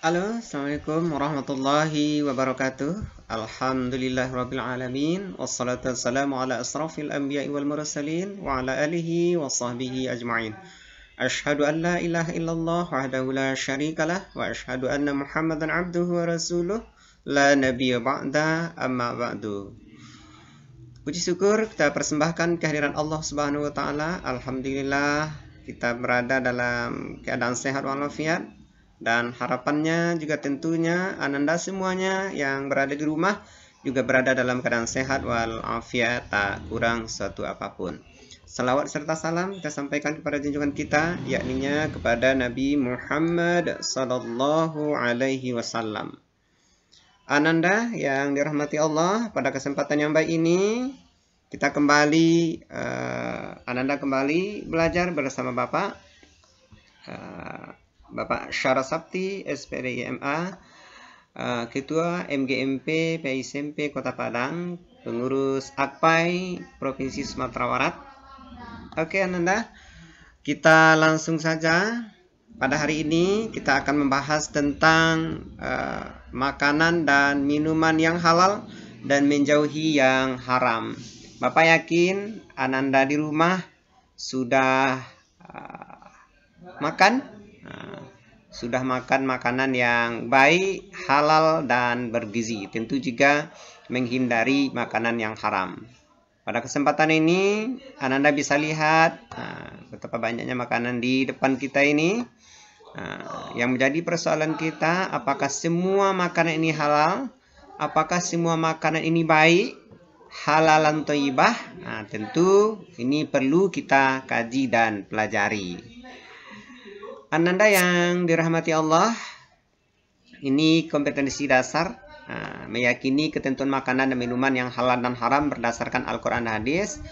Halo, Assalamualaikum warahmatullahi wabarakatuh. Alhamdulillahirabbil alamin. Wassalatu wassalamu ala asrafil anbiya'i wal mursalin wa ala alihi wa sahbihi ajma'in. Asyhadu an la ilaha illallah wahdahu la syarikalah wa asyhadu anna Muhammadan abduhu wa rasuluh la nabiyya ba'da amma ba'du. Puji syukur kita persembahkan kehadiran Allah Subhanahu wa taala. Alhamdulillah kita berada dalam keadaan sehat walafiat. Dan harapannya juga tentunya Ananda semuanya yang berada di rumah juga berada dalam keadaan sehat walafiat, tak kurang suatu apapun. Salawat serta salam kita sampaikan kepada junjungan kita, yakninya kepada Nabi Muhammad sallallahu alaihi wasallam. Ananda yang dirahmati Allah, pada kesempatan yang baik ini kita kembali Ananda kembali belajar bersama Bapak Syara Sabti, SPD IMA, Ketua MGMP PISMP Kota Padang, Pengurus AKPAI Provinsi Sumatera Barat. Oke Ananda, kita langsung saja. Pada hari ini kita akan membahas tentang makanan dan minuman yang halal dan menjauhi yang haram. Bapak yakin Ananda di rumah sudah makan? Sudah makan makanan yang baik, halal, dan bergizi. Tentu juga menghindari makanan yang haram. Pada kesempatan ini, Ananda bisa lihat betapa banyaknya makanan di depan kita ini. Yang menjadi persoalan kita, apakah semua makanan ini halal? Apakah semua makanan ini baik? Halalan thayyibah? Tentu ini perlu kita kaji dan pelajari. Ananda yang dirahmati Allah, ini kompetensi dasar meyakini ketentuan makanan dan minuman yang halal dan haram berdasarkan Al-Quran dan Hadis,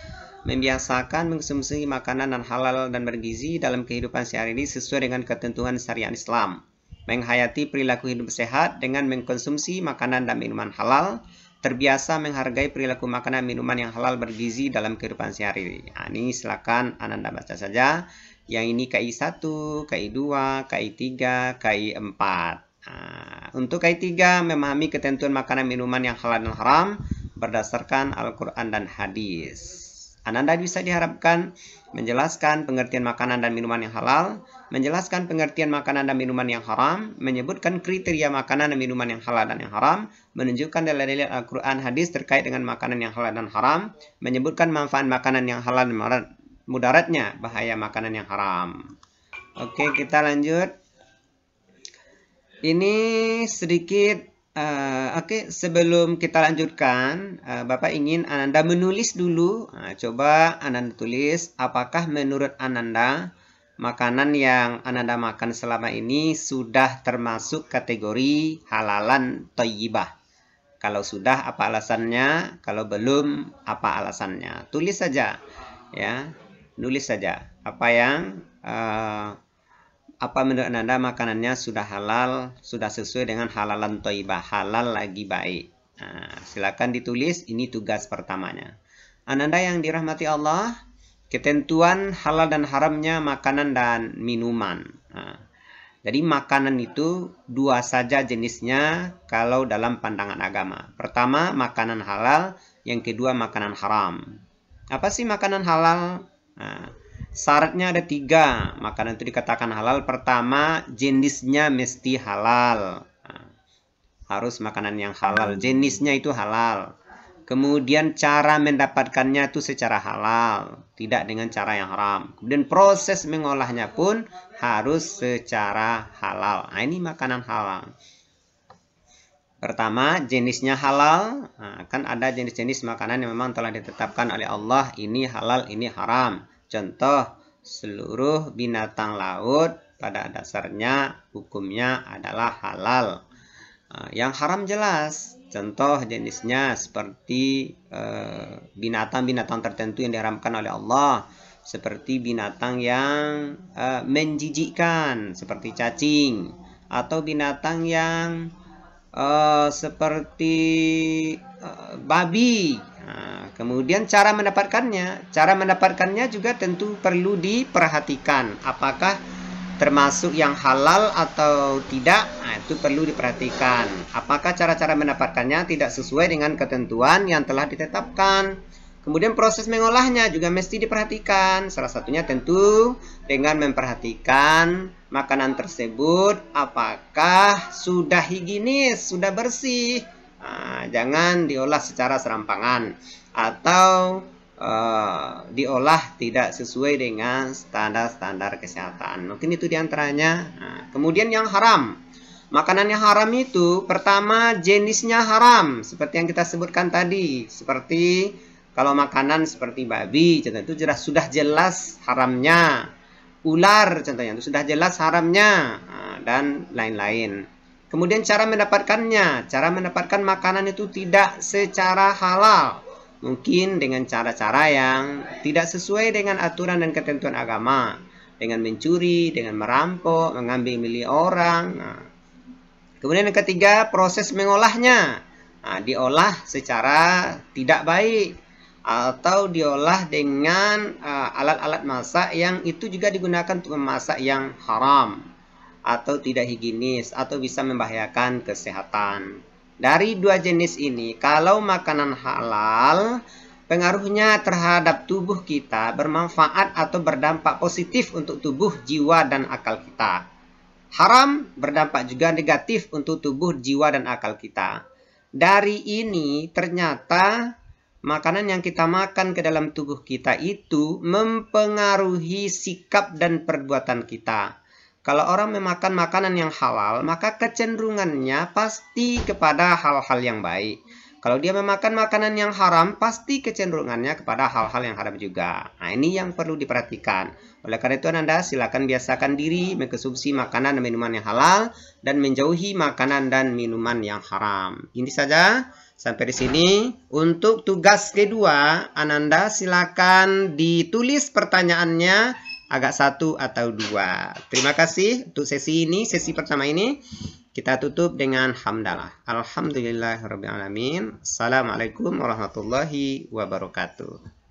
membiasakan mengkonsumsi makanan dan halal dan bergizi dalam kehidupan sehari-hari sesuai dengan ketentuan syariat Islam, menghayati perilaku hidup sehat dengan mengkonsumsi makanan dan minuman halal, terbiasa menghargai perilaku makanan dan minuman yang halal bergizi dalam kehidupan sehari-hari. Ini silakan Ananda baca saja. Yang ini KI 1, KI 2, KI 3, KI 4. Untuk KI 3 memahami ketentuan makanan minuman yang halal dan haram berdasarkan Al-Quran dan Hadis. Ananda bisa diharapkan menjelaskan pengertian makanan dan minuman yang halal, menjelaskan pengertian makanan dan minuman yang haram, menyebutkan kriteria makanan dan minuman yang halal dan yang haram, menunjukkan dalil-dalil Al-Quran Hadis terkait dengan makanan yang halal dan haram, menyebutkan manfaat makanan yang halal dan mudaratnya, bahaya makanan yang haram. Oke, kita lanjut. Ini sedikit sebelum kita lanjutkan, Bapak ingin Ananda menulis dulu. Coba Ananda tulis, apakah menurut Ananda makanan yang Ananda makan selama ini sudah termasuk kategori halalan thayyibah? Kalau sudah, apa alasannya? Kalau belum, apa alasannya? Tulis saja, ya. Nulis saja apa yang apa menurut Anda makanannya sudah halal, sudah sesuai dengan halalan thayyibah, halal lagi baik. Silakan ditulis, ini tugas pertamanya. Ananda yang dirahmati Allah, ketentuan halal dan haramnya makanan dan minuman. Jadi makanan itu dua saja jenisnya kalau dalam pandangan agama. Pertama makanan halal, yang kedua makanan haram. Apa sih makanan halal? Syaratnya ada 3 makanan itu dikatakan halal. Pertama, jenisnya mesti halal, harus makanan yang halal, jenisnya itu halal. Kemudian cara mendapatkannya itu secara halal, tidak dengan cara yang haram. Kemudian proses mengolahnya pun harus secara halal. Ini makanan halal. Pertama, jenisnya halal. Kan ada jenis-jenis makanan yang memang telah ditetapkan oleh Allah, ini halal, ini haram. Contoh, seluruh binatang laut pada dasarnya hukumnya adalah halal. Yang haram jelas. Contoh jenisnya seperti binatang-binatang tertentu yang diharamkan oleh Allah. Seperti binatang yang menjijikkan, seperti cacing. Atau binatang yang seperti babi. Kemudian cara mendapatkannya juga tentu perlu diperhatikan. Apakah termasuk yang halal atau tidak, nah, itu perlu diperhatikan. Apakah cara-cara mendapatkannya tidak sesuai dengan ketentuan yang telah ditetapkan. Kemudian proses mengolahnya juga mesti diperhatikan. Salah satunya tentu dengan memperhatikan makanan tersebut apakah sudah higienis, sudah bersih. Nah, jangan diolah secara serampangan atau diolah tidak sesuai dengan standar-standar kesehatan. Mungkin itu diantaranya. Nah, kemudian yang haram. Makanan yang haram itu pertama jenisnya haram. Seperti yang kita sebutkan tadi. Seperti kalau makanan seperti babi, contohnya itu sudah jelas haramnya. Ular contohnya itu sudah jelas haramnya. Nah, dan lain-lain. Kemudian cara mendapatkannya. Cara mendapatkan makanan itu tidak secara halal. Mungkin dengan cara-cara yang tidak sesuai dengan aturan dan ketentuan agama. Dengan mencuri, dengan merampok, mengambil milik orang. Nah. Kemudian yang ketiga, proses mengolahnya. Nah, diolah secara tidak baik. Atau diolah dengan alat-alat masak yang itu juga digunakan untuk memasak yang haram. Atau tidak higienis. Atau bisa membahayakan kesehatan. Dari dua jenis ini, kalau makanan halal, pengaruhnya terhadap tubuh kita bermanfaat atau berdampak positif untuk tubuh, jiwa, dan akal kita. Haram berdampak juga negatif untuk tubuh, jiwa, dan akal kita. Dari ini, ternyata makanan yang kita makan ke dalam tubuh kita itu mempengaruhi sikap dan perbuatan kita. Kalau orang memakan makanan yang halal, maka kecenderungannya pasti kepada hal-hal yang baik. Kalau dia memakan makanan yang haram, pasti kecenderungannya kepada hal-hal yang haram juga. Nah, ini yang perlu diperhatikan. Oleh karena itu, Anda silakan biasakan diri mengkonsumsi makanan dan minuman yang halal dan menjauhi makanan dan minuman yang haram. Ini saja. Sampai di sini. Untuk tugas kedua, Ananda silakan ditulis pertanyaannya agak satu atau dua. Terima kasih untuk sesi ini, sesi pertama ini. Kita tutup dengan hamdalah. Alhamdulillahirrabbilalamin. Assalamualaikum warahmatullahi wabarakatuh.